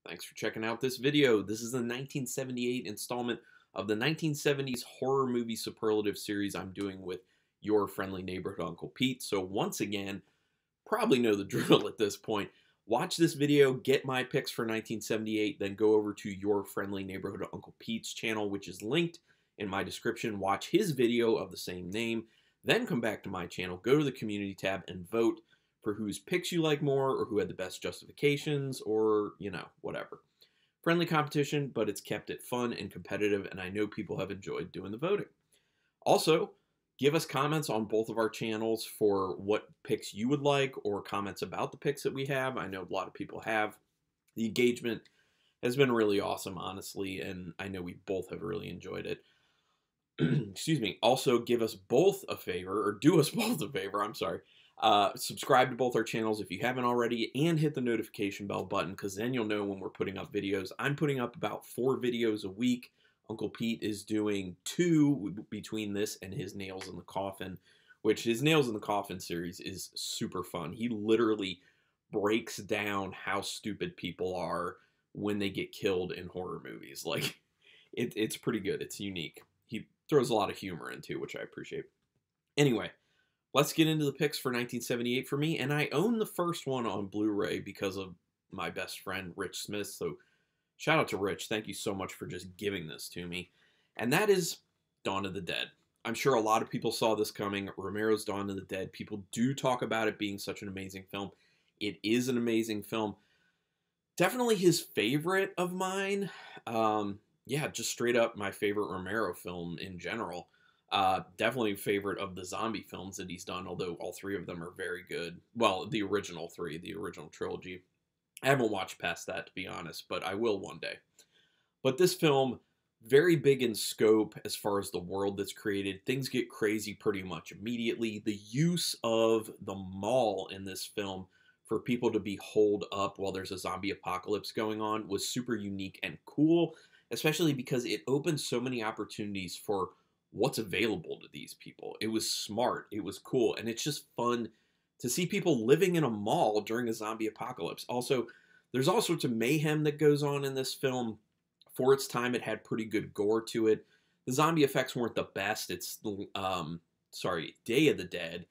Thanks for checking out this video. This is the 1978 installment of the 1970s horror movie superlative series I'm doing with your friendly neighborhood Uncle Pete. So once again, probably know the drill at this point. Watch this video, get my picks for 1978, then go over to your friendly neighborhood Uncle Pete's channel, which is linked in my description. Watch his video of the same name, then come back to my channel, go to the community tab, and vote for whose picks you like more or who had the best justifications or, whatever. Friendly competition, but it's kept it fun and competitive, and I know people have enjoyed doing the voting. Also, give us comments on both of our channels for what picks you would like or comments about the picks that we have. I know a lot of people have. The engagement has been really awesome, honestly, and I know we both have really enjoyed it. Excuse me. Also, give us both a favor, or do us both a favor, I'm sorry. Subscribe to both our channels if you haven't already, and hit the notification bell button, because then you'll know when we're putting up videos. I'm putting up about 4 videos a week. Uncle Pete is doing 2 between this and his Nails in the Coffin, which his Nails in the Coffin series is super fun. He literally breaks down how stupid people are when they get killed in horror movies. Like, it's pretty good. It's unique. He throws a lot of humor into, which I appreciate. Anyway, let's get into the picks for 1978 for me, and I own the first one on Blu-ray because of my best friend, Rich Smith, so shout out to Rich. Thank you so much for just giving this to me. And that is Dawn of the Dead. I'm sure a lot of people saw this coming. Romero's Dawn of the Dead. People do talk about it being such an amazing film. It is an amazing film. Definitely his favorite of mine. Yeah, just straight up my favorite Romero film in general. Definitely a favorite of the zombie films that he's done, although all 3 of them are very good. Well, the original 3, the original trilogy. I haven't watched past that, to be honest, but I will one day. But this film, very big in scope as far as the world that's created. Things get crazy pretty much immediately. The use of the mall in this film for people to be holed up while there's a zombie apocalypse going on was super unique and cool, especially because it opened so many opportunities for what's available to these people. It was smart, it was cool, and it's just fun to see people living in a mall during a zombie apocalypse. Also, there's all sorts of mayhem that goes on in this film. For its time, it had pretty good gore to it. The zombie effects weren't the best. It's, Day of the Dead,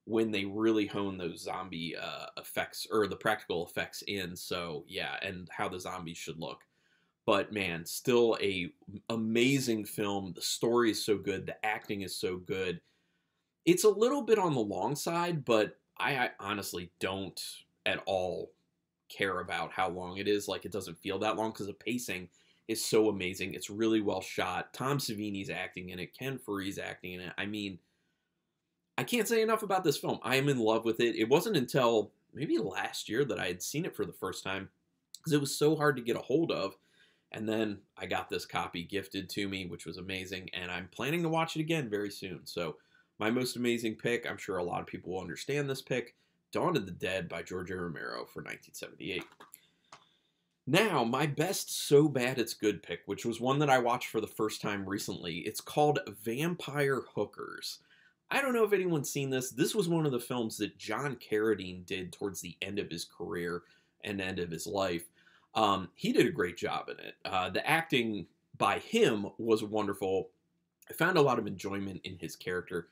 when they really hone those zombie effects, or the practical effects in, so yeah, and how the zombies should look. But man, still a amazing film. The story is so good. The acting is so good. It's a little bit on the long side, but I honestly don't at all care about how long it is. Like, it doesn't feel that long because the pacing is so amazing. It's really well shot. Tom Savini's acting in it. Ken Foree's acting in it. I mean, I can't say enough about this film. I am in love with it. It wasn't until maybe last year that I had seen it for the first time because it was so hard to get a hold of. And then I got this copy gifted to me, which was amazing, and I'm planning to watch it again very soon. So my most amazing pick, I'm sure a lot of people will understand this pick, Dawn of the Dead by George Romero for 1978. Now, my best so bad it's good pick, which was one that I watched for the first time recently. It's called Vampire Hookers. I don't know if anyone's seen this. This was one of the films that John Carradine did towards the end of his career and end of his life. He did a great job in it. The acting by him was wonderful. I found a lot of enjoyment in his character,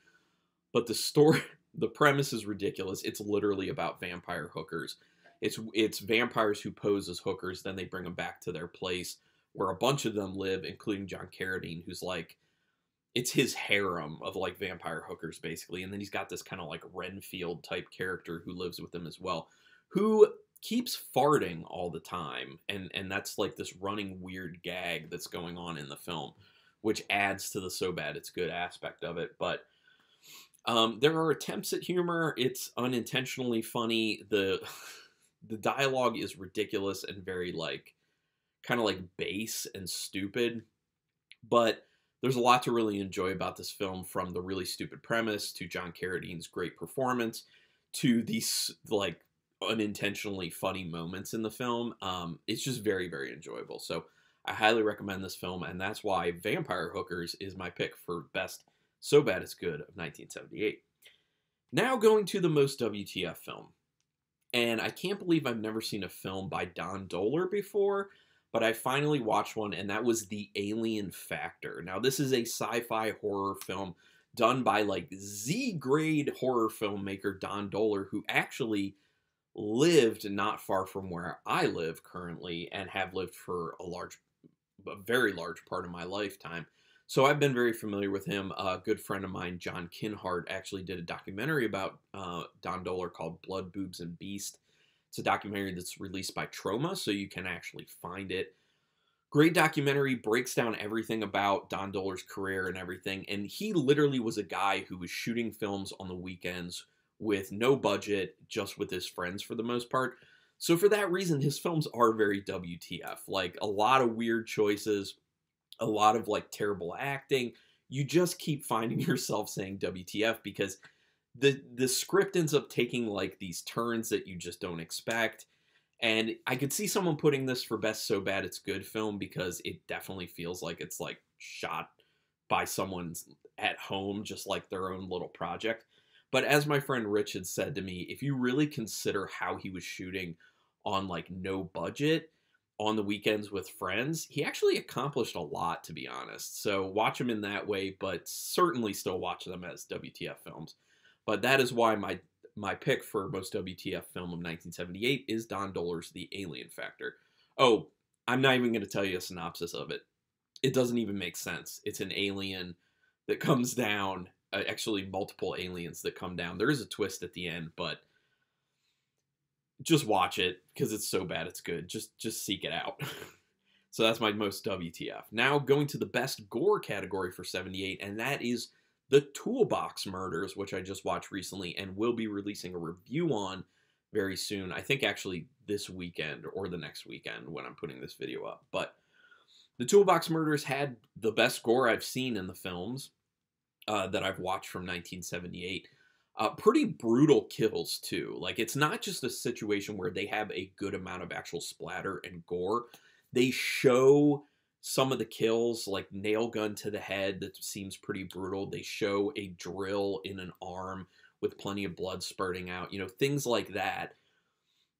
but the story, the premise is ridiculous. It's literally about vampire hookers. It's vampires who pose as hookers, then they bring them back to their place where a bunch of them live, including John Carradine, who's like, it's his harem of like vampire hookers basically, and then he's got this kind of like Renfield type character who lives with him as well, who keeps farting all the time, and that's like this running weird gag that's going on in the film, which adds to the so bad it's good aspect of it. But there are attempts at humor. It's unintentionally funny. The dialogue is ridiculous and very like kind of like base and stupid, but there's a lot to really enjoy about this film, from the really stupid premise to John Carradine's great performance to these like unintentionally funny moments in the film. It's just very, very enjoyable. So I highly recommend this film, and that's why Vampire Hookers is my pick for best so bad it's good of 1978. Now going to the most WTF film. And I can't believe I've never seen a film by Don Dohler before, but I finally watched one, and that was The Alien Factor. Now, this is a sci-fi horror film done by like Z-grade horror filmmaker Don Dohler, who actually lived not far from where I live currently and have lived for a very large part of my lifetime. So I've been very familiar with him. A good friend of mine, John Kinhart, actually did a documentary about Don Dohler called Blood, Boobs, and Beast. It's a documentary that's released by Troma, so you can actually find it. Great documentary, breaks down everything about Don Dohler's career and everything. And he literally was a guy who was shooting films on the weekends with no budget, just with his friends for the most part. So for that reason, his films are very WTF. Like a lot of weird choices, a lot of like terrible acting. You just keep finding yourself saying WTF because the script ends up taking like these turns that you just don't expect. And I could see someone putting this for best so bad it's good film because it definitely feels like it's like shot by someone's at home, just like their own little project. But as my friend Rich had said to me, if you really consider how he was shooting on like no budget on the weekends with friends, he actually accomplished a lot, to be honest. So watch him in that way, but certainly still watch them as WTF films. But that is why my pick for most WTF film of 1978 is Don Dohler's The Alien Factor. Oh, I'm not even going to tell you a synopsis of it. It doesn't even make sense. It's an alien that comes down, actually multiple aliens that come down. There is a twist at the end, but just watch it because it's so bad it's good. Just seek it out. So that's my most WTF. Now going to the best gore category for 78, and that is The Toolbox Murders, which I just watched recently and will be releasing a review on very soon. I think actually this weekend or the next weekend when I'm putting this video up. But The Toolbox Murders had the best gore I've seen in the films that I've watched from 1978. Pretty brutal kills, too. Like, it's not just a situation where they have a good amount of actual splatter and gore. They show some of the kills, like nail gun to the head that seems pretty brutal. They show a drill in an arm with plenty of blood spurting out. You know, things like that.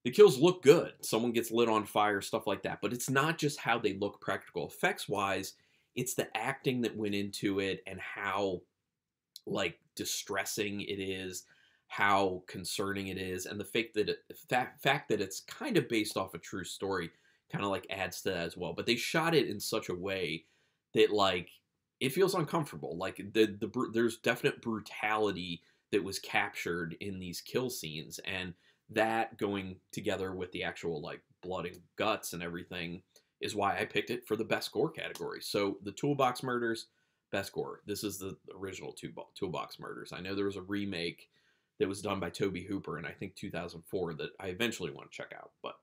The kills look good. Someone gets lit on fire, stuff like that. But it's not just how they look practical effects-wise. It's the acting that went into it and how like distressing it is, how concerning it is, and the fact that it's kind of based off a true story kind of like adds to that as well. But they shot it in such a way that like it feels uncomfortable. Like there's definite brutality that was captured in these kill scenes, and that going together with the actual like blood and guts and everything is why I picked it for the best gore category. So The Toolbox Murders, best gore. This is the original Toolbox Murders. I know there was a remake that was done by Tobe Hooper in I think 2004 that I eventually want to check out. But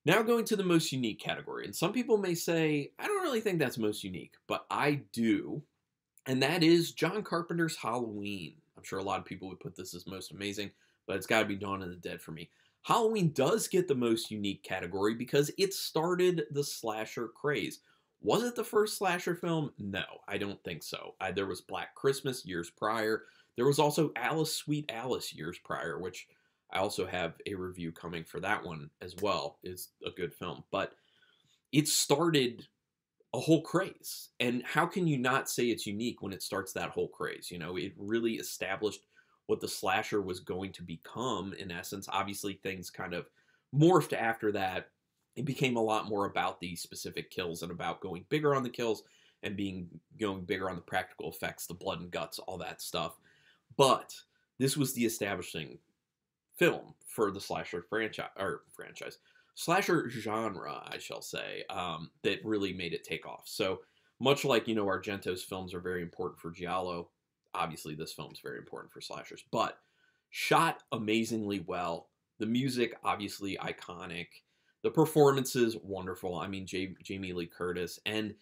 now going to the most unique category. And some people may say, I don't really think that's most unique, but I do. And that is John Carpenter's Halloween. I'm sure a lot of people would put this as most amazing, but it's got to be Dawn of the Dead for me. Halloween does get the most unique category because it started the slasher craze. Was it the first slasher film? No, I don't think so. There was Black Christmas years prior. There was also Alice, Sweet Alice years prior, which I also have a review coming for that one as well. It's a good film. But it started a whole craze. And how can you not say it's unique when it starts that whole craze? You know, it really established what the slasher was going to become, in essence. Obviously, things kind of morphed after that. It became a lot more about the specific kills and about going bigger on the kills and going bigger on the practical effects, the blood and guts, all that stuff. But this was the establishing film for the slasher slasher genre, I shall say, that really made it take off. So much like, you know, Argento's films are very important for Giallo, obviously this film's very important for slashers, but shot amazingly well. The music, obviously iconic. The performances, wonderful. I mean, Jamie Lee Curtis. And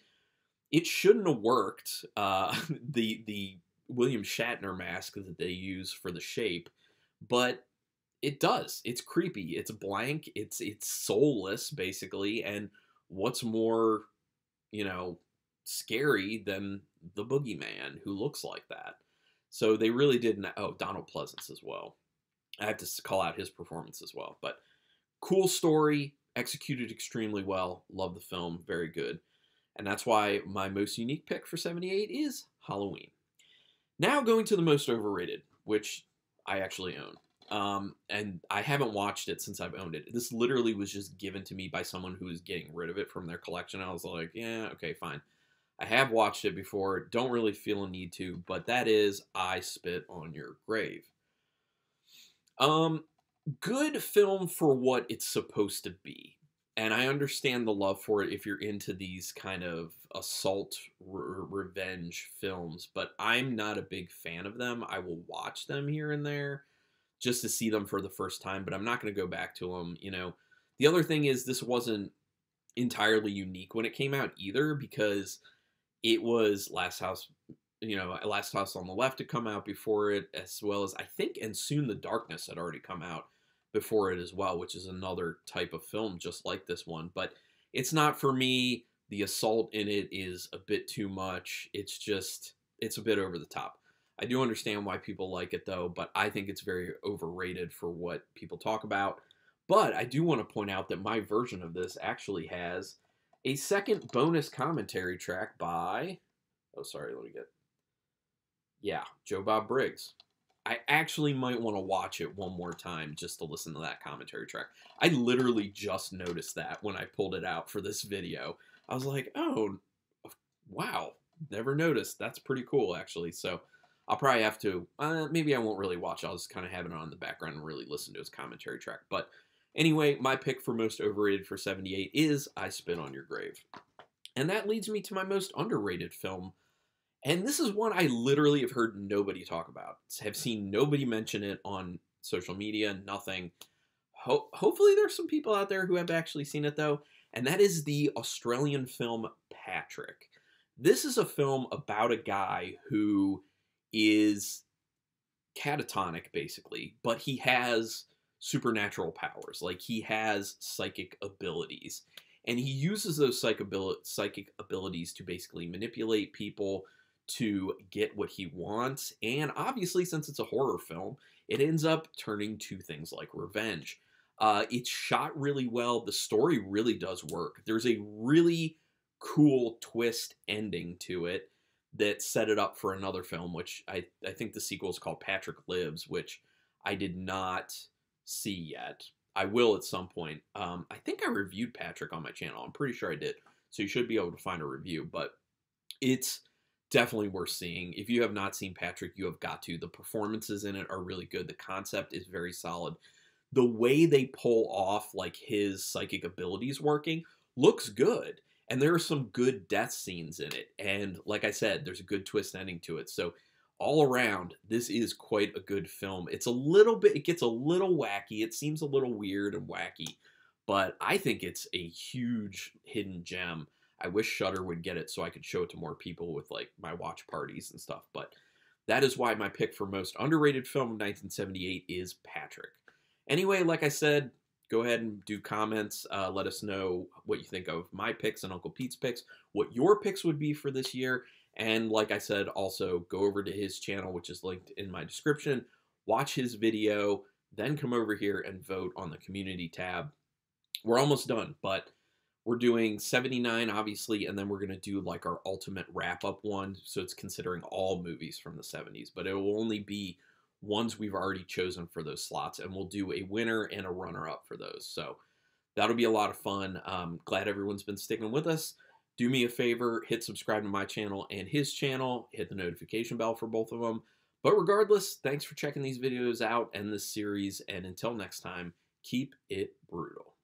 it shouldn't have worked, the William Shatner mask that they use for the shape, but it does. It's creepy. It's blank. It's soulless, basically. And what's more, you know, scary than the boogeyman who looks like that? So they really did. Oh, Donald Pleasance as well. I have to call out his performance as well. But cool story, executed extremely well. Love the film, very good. And that's why my most unique pick for 78 is Halloween. Now going to the most overrated, which I actually own. And I haven't watched it since I've owned it. This literally was just given to me by someone who was getting rid of it from their collection. I was like, yeah, okay, fine. I have watched it before. Don't really feel a need to, but that is I Spit on Your Grave. Good film for what it's supposed to be. And I understand the love for it if you're into these kind of assault revenge films, but I'm not a big fan of them. I will watch them here and there just to see them for the first time, but I'm not going to go back to them. You know, the other thing is this wasn't entirely unique when it came out either, because it was Last House, Last House on the Left had come out before it, as well as I think And Soon the Darkness had already come out before it as well, which is another type of film just like this one. But it's not for me. The assault in it is a bit too much. It's a bit over the top. I do understand why people like it though, but I think it's very overrated for what people talk about. But I do want to point out that my version of this actually has a second bonus commentary track by, Joe Bob Briggs. I actually might want to watch it one more time just to listen to that commentary track. I literally just noticed that when I pulled it out for this video. I was like, oh, wow, never noticed. That's pretty cool, actually. So I'll probably have to, maybe I won't really watch. I'll just kind of have it on in the background and really listen to his commentary track. But anyway, my pick for most overrated for 78 is I Spit on Your Grave. And that leads me to my most underrated film. And this is one I literally have heard nobody talk about. Have seen nobody mention it on social media, nothing. Hopefully there's some people out there who have actually seen it though. And that is the Australian film Patrick. This is a film about a guy who is catatonic basically, but he has supernatural powers. Like he has psychic abilities. And he uses those psychic abilities to basically manipulate people to get what he wants. And obviously, since it's a horror film, it ends up turning to things like revenge. It's shot really well. The story really does work. There's a really cool twist ending to it that set it up for another film, which I think the sequel is called Patrick Lives, which I did not see yet. I will at some point. I think I reviewed Patrick on my channel. I'm pretty sure I did. So you should be able to find a review, but it's definitely worth seeing. If you have not seen Patrick, you have got to. The performances in it are really good. The concept is very solid. The way they pull off like his psychic abilities working looks good. And there are some good death scenes in it. And like I said, there's a good twist ending to it. So all around, this is quite a good film. It gets a little wacky. It seems a little weird and wacky, but I think it's a huge hidden gem. I wish Shudder would get it so I could show it to more people with like my watch parties and stuff. But that is why my pick for most underrated film of 1978 is Patrick. Anyway, like I said, go ahead and do comments. Let us know what you think of my picks and Uncle Pete's picks, what your picks would be for this year. And like I said, also go over to his channel, which is linked in my description. Watch his video, then come over here and vote on the community tab. We're almost done, but we're doing 79, obviously, and then we're going to do like our ultimate wrap-up one. So it's considering all movies from the 70s, but it will only be ones we've already chosen for those slots, and we'll do a winner and a runner-up for those. So that'll be a lot of fun. Glad everyone's been sticking with us. Do me a favor, hit subscribe to my channel and his channel. Hit the notification bell for both of them. But regardless, thanks for checking these videos out and this series. And until next time, keep it brutal.